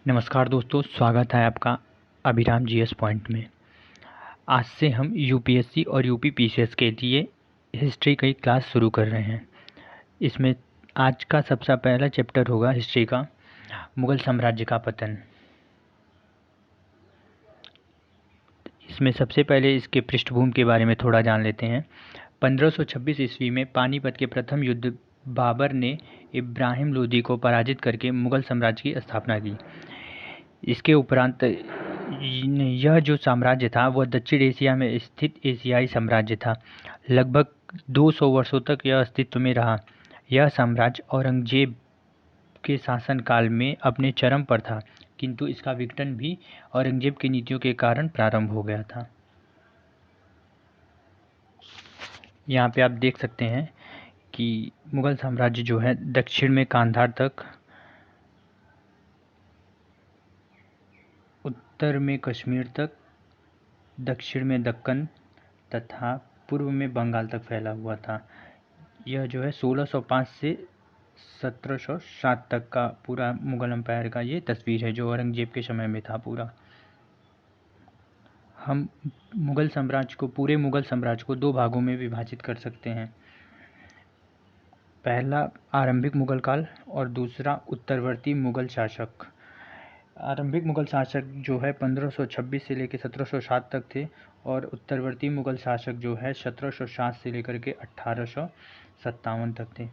नमस्कार दोस्तों, स्वागत है आपका अभिराम जीएस पॉइंट में। आज से हम यूपीएससी और यूपी पीसीएस के लिए हिस्ट्री की क्लास शुरू कर रहे हैं। इसमें आज का सबसे पहला चैप्टर होगा हिस्ट्री का, मुग़ल साम्राज्य का पतन। इसमें सबसे पहले इसके पृष्ठभूमि के बारे में थोड़ा जान लेते हैं। 1526 ईस्वी में पानीपत के प्रथम युद्ध बाबर ने इब्राहिम लोदी को पराजित करके मुग़ल साम्राज्य की स्थापना की। इसके उपरांत यह जो साम्राज्य था वह दक्षिण एशिया में स्थित एशियाई साम्राज्य था। लगभग 200 वर्षों तक यह अस्तित्व में रहा। यह साम्राज्य औरंगजेब के शासनकाल में अपने चरम पर था, किंतु इसका विघटन भी औरंगजेब की नीतियों के कारण प्रारंभ हो गया था। यहाँ पे आप देख सकते हैं कि मुग़ल साम्राज्य जो है दक्षिण में कांधार तक, उत्तर में कश्मीर तक, दक्षिण में दक्कन तथा पूर्व में बंगाल तक फैला हुआ था। यह जो है 1605 से 1707 तक का पूरा मुग़ल एम्पायर का ये तस्वीर है, जो औरंगजेब के समय में था पूरा। हम पूरे मुग़ल साम्राज्य को दो भागों में विभाजित कर सकते हैं। पहला आरंभिक मुग़ल काल और दूसरा उत्तरवर्ती मुग़ल शासक। आरंभिक मुग़ल शासक जो है 1526 से लेकर 1707 तक थे, और उत्तरवर्ती मुग़ल शासक जो है 1707 से लेकर के 1857 तक थे।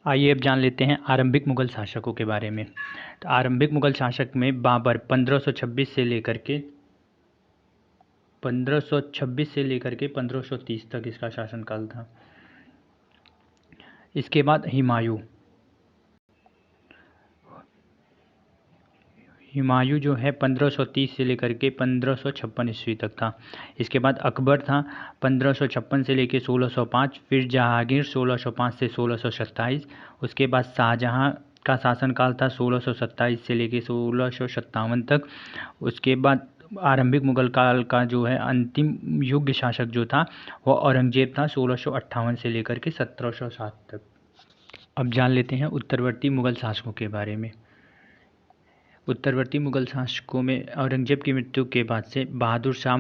आइए अब जान लेते हैं आरंभिक मुग़ल शासकों के बारे में। तो आरंभिक मुग़ल शासक में बाबर 1526 से लेकर के 1530 तक इसका शासनकाल था। इसके बाद हुमायूं जो है 1530 से लेकर के 1556 ईस्वी तक था। इसके बाद अकबर था 1556 से लेकर 1605, फिर जहांगीर 1605 से 1627। उसके बाद शाहजहां का शासनकाल था 1627 से लेकर 1657 तक। उसके बाद आरंभिक मुग़ल काल का जो है अंतिम युग शासक जो था वह औरंगजेब था 1658 से लेकर के 1707 तक। अब जान लेते हैं उत्तरवर्ती मुग़ल शासकों के बारे में। उत्तरवर्ती मुग़ल शासकों में औरंगजेब की मृत्यु के बाद से बहादुर शाह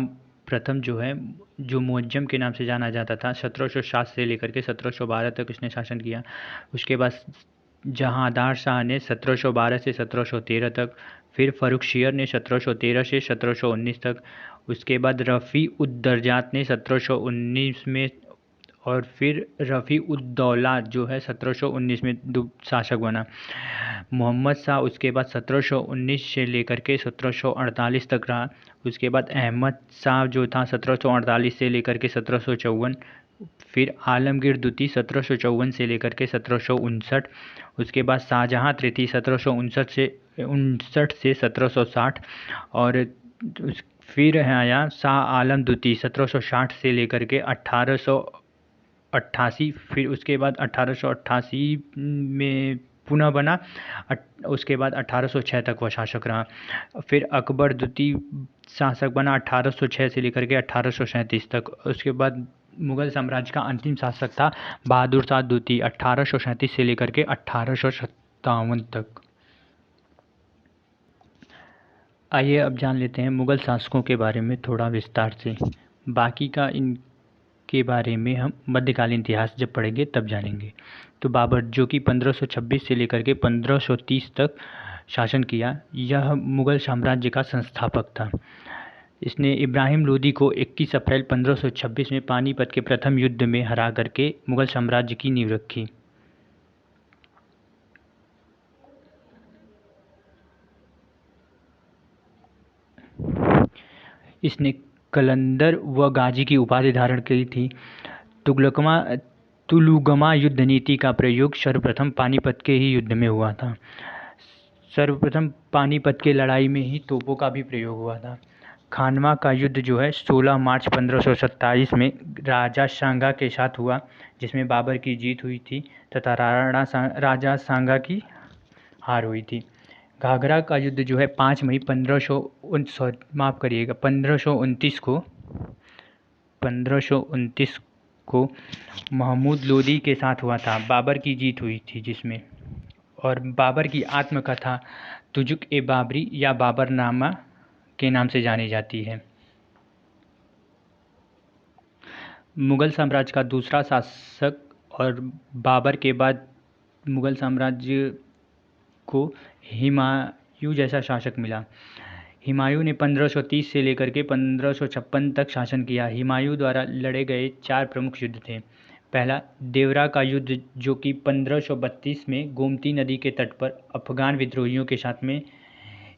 प्रथम जो है, जो मुअज्जम के नाम से जाना जाता था, 1707 से लेकर के 1712 तक उसने शासन किया। उसके बाद जहांदार शाह ने 1712 से 1713 तक, फिर फ़र्रुखशियर ने 1713 से 1719 तक। उसके बाद रफ़ी उद दरजात ने 1719 में, और फिर रफ़ी उद दौला जो है 1719 में शासक बना। मोहम्मद शाह उसके बाद 1719 से लेकर के 1748 तक रहा। उसके बाद अहमद शाह जो था 1748 से लेकर के 1754। फिर आलमगीर द्वितीय 1754 से लेकर के 1759। उसके बाद शाहजहां तृतीय 1759 से 1760, और फिर आया शाह आलम द्वितीय 1760 से लेकर के 1888। फिर उसके बाद 1888 में पुनः बना। उसके बाद 1806 तक वह शासक रहा। फिर अकबर द्वितीय शासक बना 1806 से लेकर के 1837 तक। उसके बाद मुग़ल साम्राज्य का अंतिम शासक था बहादुर शाह द्वितीय 1837 से लेकर के 1857 तक। आइए अब जान लेते हैं मुग़ल शासकों के बारे में थोड़ा विस्तार से। बाकी का इनके बारे में हम मध्यकालीन इतिहास जब पढ़ेंगे तब जानेंगे। तो बाबर जो कि 1526 से लेकर के 1530 तक शासन किया, यह मुग़ल साम्राज्य का संस्थापक था। इसने इब्राहिम लोदी को 21 अप्रैल 1526 में पानीपत के प्रथम युद्ध में हरा करके मुग़ल साम्राज्य की नींव रखी। इसने कलंदर व गाजी की उपाधि धारण की थी। तुलुगमा युद्ध नीति का प्रयोग सर्वप्रथम पानीपत के ही युद्ध में हुआ था। सर्वप्रथम पानीपत के लड़ाई में ही तोपों का भी प्रयोग हुआ था। खानवा का युद्ध जो है 16 मार्च 1527 में राजा सांगा के साथ हुआ, जिसमें बाबर की जीत हुई थी तथा राजा सांगा की हार हुई थी। घाघरा का युद्ध जो है 5 मई 1529 को महमूद लोदी के साथ हुआ था। बाबर की जीत हुई थी जिसमें, और बाबर की आत्मकथा तुजुक ए बाबरी या बाबरनामा के नाम से जानी जाती है। मुग़ल साम्राज्य का दूसरा शासक और बाबर के बाद मुग़ल साम्राज्य को हुमायूं जैसा शासक मिला। हुमायूं ने 1530 से लेकर के 1556 तक शासन किया। हुमायूं द्वारा लड़े गए 4 प्रमुख युद्ध थे। पहला देवरा का युद्ध, जो कि 1532 में गोमती नदी के तट पर अफ़गान विद्रोहियों के साथ में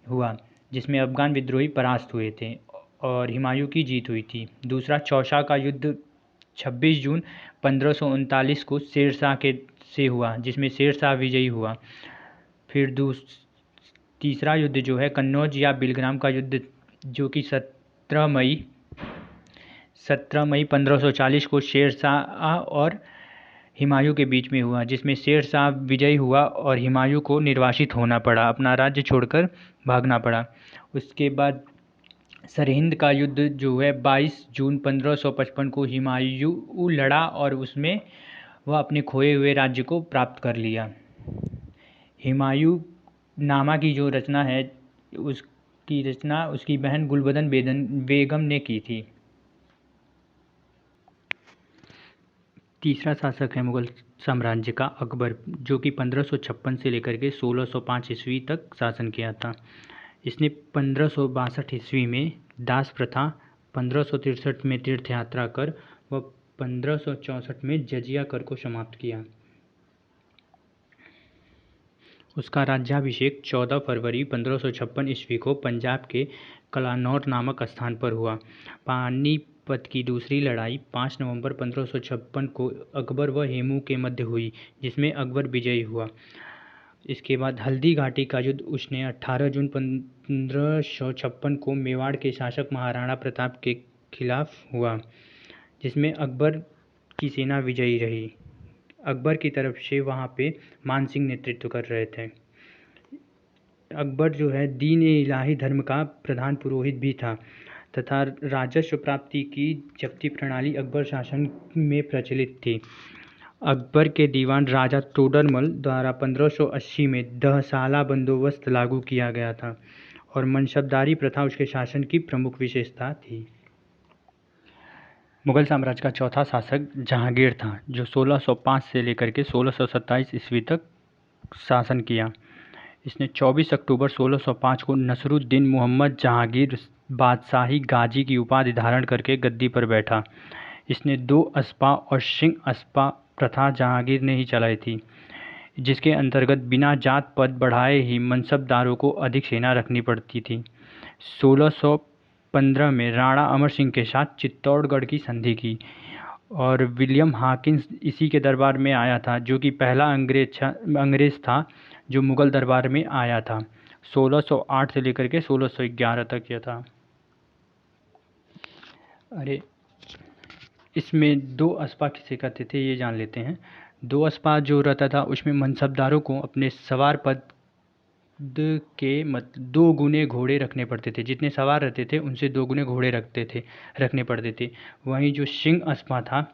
हुआ, जिसमें अफ़गान विद्रोही परास्त हुए थे और हुमायूं की जीत हुई थी। दूसरा चौसा का युद्ध 26 जून 1539 को शेरशाह के से हुआ, जिसमें शेरशाह विजयी हुआ। फिर तीसरा युद्ध जो है कन्नौज या बिलग्राम का युद्ध, जो कि 17 मई 1540 को शेरशाह और हुमायूं के बीच में हुआ, जिसमें शेरशाह विजयी हुआ और हुमायूं को निर्वासित होना पड़ा, अपना राज्य छोड़कर भागना पड़ा। उसके बाद सरहिंद का युद्ध जो है 22 जून 1555 को हुमायूं लड़ा और उसमें वह अपने खोए हुए राज्य को प्राप्त कर लिया। हुमायूं नामा की जो रचना है, उसकी रचना उसकी बहन गुलबदन बेगम ने की थी। तीसरा शासक है मुग़ल साम्राज्य का अकबर, जो कि 1556 से लेकर के 1605 ईस्वी तक शासन किया था। इसने 1562 ईस्वी में दास प्रथा, 1563 में तीर्थ यात्रा कर व 1564 में जजिया कर को समाप्त किया। उसका राज्याभिषेक 14 फरवरी 1556 ईस्वी को पंजाब के कलानौर नामक स्थान पर हुआ। पानीपत की दूसरी लड़ाई 5 नवंबर 1556 को अकबर व हेमू के मध्य हुई, जिसमें अकबर विजयी हुआ। इसके बाद हल्दी घाटी का युद्ध उसने 18 जून 1556 को मेवाड़ के शासक महाराणा प्रताप के खिलाफ हुआ, जिसमें अकबर की सेना विजयी रही। अकबर की तरफ से वहाँ पे मान सिंह नेतृत्व कर रहे थे। अकबर जो है दीन ए इलाही धर्म का प्रधान पुरोहित भी था तथा राजस्व प्राप्ति की जब्ती प्रणाली अकबर शासन में प्रचलित थी। अकबर के दीवान राजा तोडरमल द्वारा 1580 में दहसाला बंदोबस्त लागू किया गया था और मनसबदारी प्रथा उसके शासन की प्रमुख विशेषता थी। मुग़ल साम्राज्य का चौथा शासक जहांगीर था, जो 1605 से लेकर के 1627 ईस्वी तक शासन किया। इसने 24 अक्टूबर 1605 को नसरुद्दीन मोहम्मद जहांगीर बादशाही गाजी की उपाधि धारण करके गद्दी पर बैठा। इसने 2 अस्पा और सिंह अस्पा प्रथा जहांगीर ने ही चलाई थी, जिसके अंतर्गत बिना जात पद बढ़ाए ही मनसबदारों को अधिक सेना रखनी पड़ती थी। 1615 में राणा अमर सिंह के साथ चित्तौड़गढ़ की संधि की और विलियम हॉकिंस इसी के दरबार में आया था, जो कि पहला अंग्रेज था जो मुग़ल दरबार में आया था। 1608 से लेकर के 1611 तक यह था। इसमें 2 अस्पा किसे कहते थे ये जान लेते हैं। 2 अस्पा जो रहता था उसमें मनसबदारों को अपने सवार पद के 2 गुने घोड़े रखने पड़ते थे। जितने सवार रहते थे उनसे 2 गुने घोड़े रखने पड़ते थे। वहीं जो सिंह अस्पा था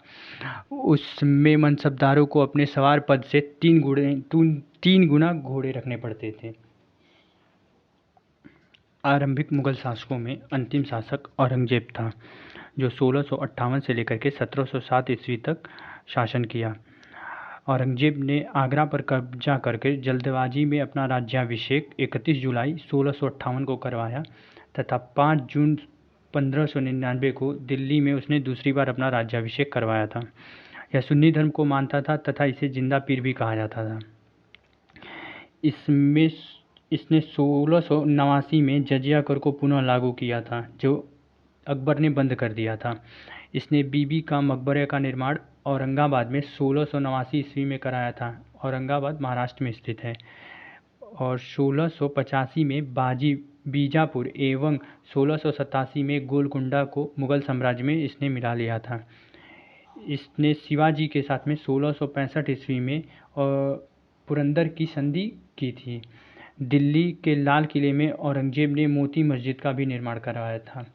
उसमें मनसबदारों को अपने सवार पद से 3 गुना घोड़े रखने पड़ते थे। आरंभिक मुग़ल शासकों में अंतिम शासक औरंगजेब था, जो 1658 से लेकर के 1707 ईस्वी तक शासन किया। औरंगजेब ने आगरा पर कब्जा करके जल्दबाजी में अपना राज्याभिषेक 31 जुलाई 1658 को करवाया तथा 5 जून 1599 को दिल्ली में उसने दूसरी बार अपना राज्याभिषेक करवाया था। यह सुन्नी धर्म को मानता था तथा इसे जिंदा पीर भी कहा जाता था। इसने 1689 में जजिया कर को पुनः लागू किया था, जो अकबर ने बंद कर दिया था। इसने बीबी का मकबरे का निर्माण औरंगाबाद में 1689 ईस्वी में कराया था। औरंगाबाद महाराष्ट्र में स्थित है। और 1685 में बीजापुर एवं 1687 में गोलकुंडा को मुग़ल साम्राज्य में इसने मिला लिया था। इसने शिवाजी के साथ में 1665 ईस्वी में पुरंदर की संधि की थी। दिल्ली के लाल किले में औरंगजेब ने मोती मस्जिद का भी निर्माण करवाया था।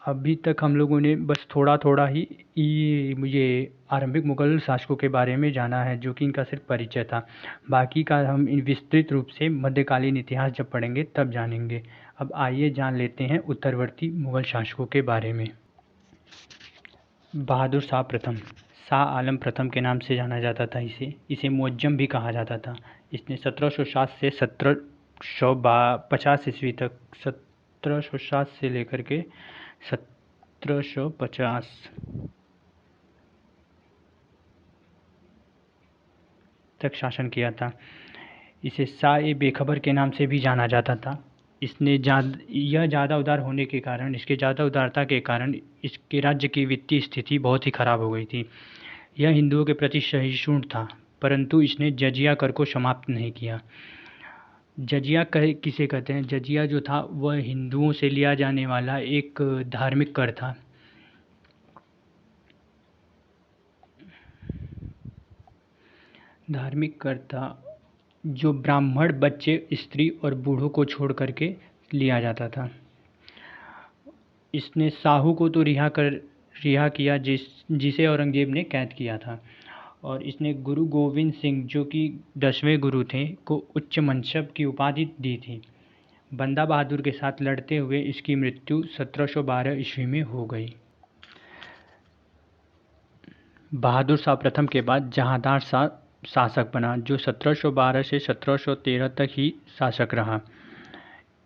अभी तक हम लोगों ने बस थोड़ा थोड़ा ही ये आरंभिक मुगल शासकों के बारे में जाना है, जो कि इनका सिर्फ परिचय था। बाकी का हम विस्तृत रूप से मध्यकालीन इतिहास जब पढ़ेंगे तब जानेंगे। अब आइए जान लेते हैं उत्तरवर्ती मुगल शासकों के बारे में। बहादुर शाह प्रथम, शाह आलम प्रथम के नाम से जाना जाता था। इसे मुअज्जम भी कहा जाता था। इसने 1707 से 1750 ईस्वी तक 1707 से लेकर के 1750 तक शासन किया था। इसे शाह ए बेखबर के नाम से भी जाना जाता था। यह ज़्यादा उदार होने के कारण, इसके ज़्यादा उदारता के कारण इसके राज्य की वित्तीय स्थिति बहुत ही खराब हो गई थी। यह हिंदुओं के प्रति सहिष्णु था, परंतु इसने जजिया कर को समाप्त नहीं किया। जजिया कर किसे कहते हैं? जजिया जो था वह हिंदुओं से लिया जाने वाला एक धार्मिक कर था। धार्मिक कर था जो ब्राह्मण, बच्चे, स्त्री और बूढ़ों को छोड़ करके लिया जाता था। इसने साहू को तो रिहा किया जिसे औरंगजेब ने कैद किया था, और इसने गुरु गोविंद सिंह, जो कि 10वें गुरु थे, को उच्च मनसब की उपाधि दी थी। बंदा बहादुर के साथ लड़ते हुए इसकी मृत्यु 1712 ईस्वी में हो गई। बहादुर शाह प्रथम के बाद जहांदार शाह शासक बना, जो 1712 से 1713 तक ही शासक रहा।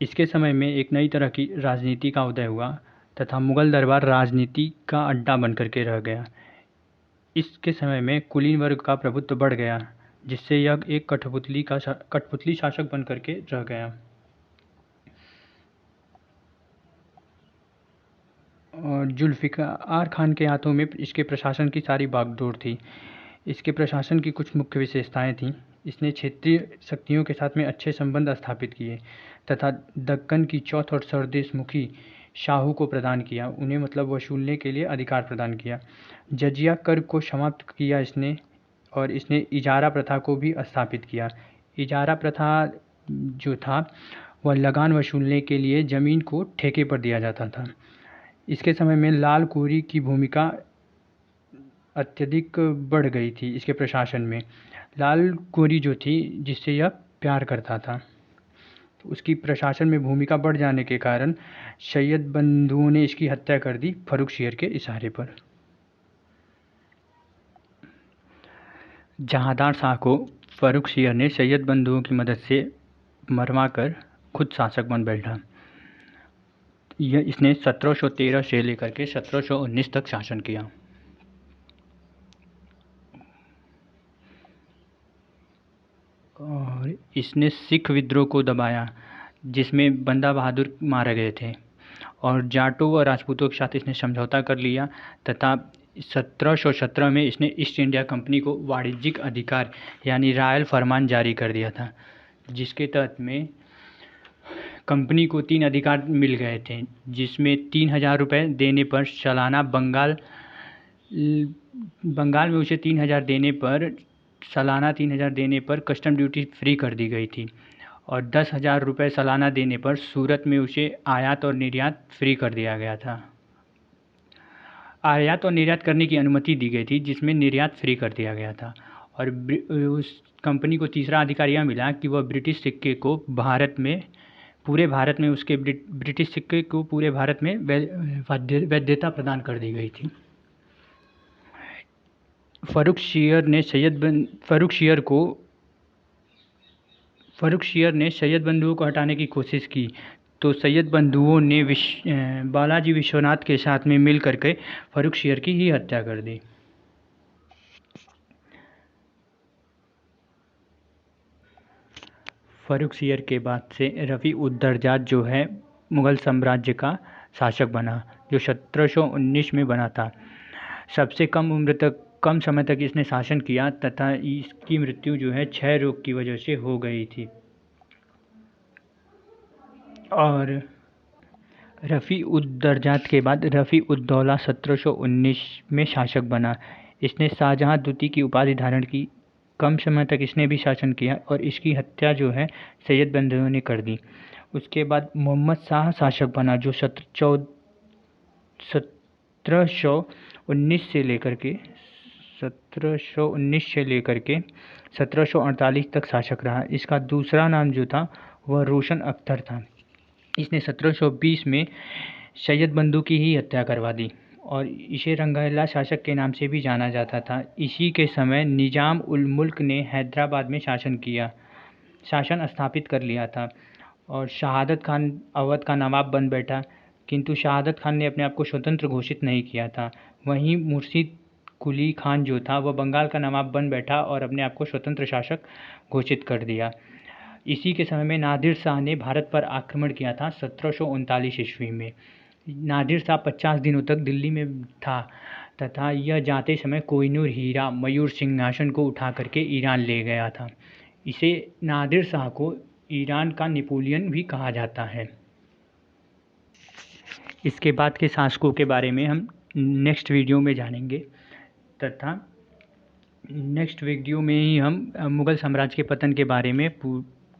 इसके समय में एक नई तरह की राजनीति का उदय हुआ तथा मुगल दरबार राजनीति का अड्डा बनकर के रह गया। इसके समय में कुलीन वर्ग का प्रभुत्व बढ़ गया, जिससे यह एक कठपुतली शासक बनकर के रह गया। और जुल्फ़िकार खान के हाथों में इसके प्रशासन की सारी बागडोर थी। इसके प्रशासन की कुछ मुख्य विशेषताएं थीं। इसने क्षेत्रीय शक्तियों के साथ में अच्छे संबंध स्थापित किए तथा दक्कन की चौथ और सरदेशमुखी शाहू को प्रदान किया, उन्हें मतलब वसूलने के लिए अधिकार प्रदान किया। जजिया कर को समाप्त किया इसने, और इसने इजारा प्रथा को भी स्थापित किया। इजारा प्रथा जो था वह लगान वसूलने के लिए ज़मीन को ठेके पर दिया जाता था। इसके समय में लाल कुरी की भूमिका अत्यधिक बढ़ गई थी इसके प्रशासन में। लाल कुरी जो थी, जिससे यह प्यार करता था, तो उसकी प्रशासन में भूमिका बढ़ जाने के कारण सैयद बंधुओं ने इसकी हत्या कर दी फर्रुख शेर के इशारे पर। जहांदार शाह को फर्रुख शेर ने सैयद बंधुओं की मदद से मरवा कर खुद शासक बन बैठा। इसने 1713 से लेकर के 1719 तक शासन किया। और इसने सिख विद्रोह को दबाया, जिसमें बंदा बहादुर मारे गए थे, और जाटों व राजपूतों के साथ इसने समझौता कर लिया तथा 1717 में इसने ईस्ट इंडिया कंपनी को वाणिज्यिक अधिकार यानी रॉयल फरमान जारी कर दिया था, जिसके तहत में कंपनी को 3 अधिकार मिल गए थे, जिसमें 3000 रुपये देने पर सालाना बंगाल में उसे 3000 देने पर सालाना 3000 देने पर कस्टम ड्यूटी फ्री कर दी गई थी, और 10,000 रुपये सालाना देने पर सूरत में उसे आयात और निर्यात फ्री कर दिया गया था। आयात और निर्यात करने की अनुमति दी गई थी, जिसमें निर्यात फ्री कर दिया गया था। और उस कंपनी को तीसरा अधिकार यह मिला कि वह ब्रिटिश सिक्के को पूरे भारत में उसके ब्रिटिश सिक्के को पूरे भारत में वैधता प्रदान कर दी गई थी। फर्रुख शेर ने सैयद बंधुओं को हटाने की कोशिश की, तो सैयद बंधुओं ने बालाजी विश्वनाथ के साथ में मिल करके फर्रुख शेर की ही हत्या कर दी। फर्रुख शेर के बाद से रफ़ी उद दरजात जो है मुग़ल साम्राज्य का शासक बना, जो 1719 में बना था। सबसे कम समय तक इसने शासन किया तथा इसकी मृत्यु जो है क्षय रोग की वजह से हो गई थी। और रफ़ी उद दरजात के बाद रफ़ी उद दौला 1719 में शासक बना। इसने शाहजहाँ द्वितीय की उपाधि धारण की। कम समय तक इसने भी शासन किया, और इसकी हत्या जो है सैयद बंधुओं ने कर दी। उसके बाद मोहम्मद शाह शासक बना, जो 1719 से लेकर के 1748 तक शासक रहा। इसका दूसरा नाम जो था वह रोशन अख्तर था। इसने 1720 में सैयद बंधु की ही हत्या करवा दी और इसे रंगीला शासक के नाम से भी जाना जाता था। इसी के समय निजाम उल मुल्क ने हैदराबाद में शासन स्थापित कर लिया था और शहादत खान अवध का नवाब बन बैठा, किंतु शहादत खान ने अपने आप को स्वतंत्र घोषित नहीं किया था। वहीं मुर्शिद कुली खान जो था वह बंगाल का नवाब बन बैठा और अपने आप को स्वतंत्र शासक घोषित कर दिया। इसी के समय में नादिर शाह ने भारत पर आक्रमण किया था 1739 ईस्वी में। नादिर शाह 50 दिनों तक दिल्ली में था तथा यह जाते समय कोहिनूर हीरा मयूर सिंहासन को उठा करके ईरान ले गया था। इसे नादिर शाह को ईरान का नेपोलियन भी कहा जाता है। इसके बाद के शासकों के बारे में हम नेक्स्ट वीडियो में जानेंगे तथा नेक्स्ट वीडियो में ही हम मुग़ल साम्राज्य के पतन के बारे में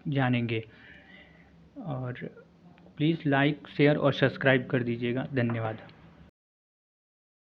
जानेंगे। और प्लीज़ लाइक शेयर और सब्सक्राइब कर दीजिएगा। धन्यवाद।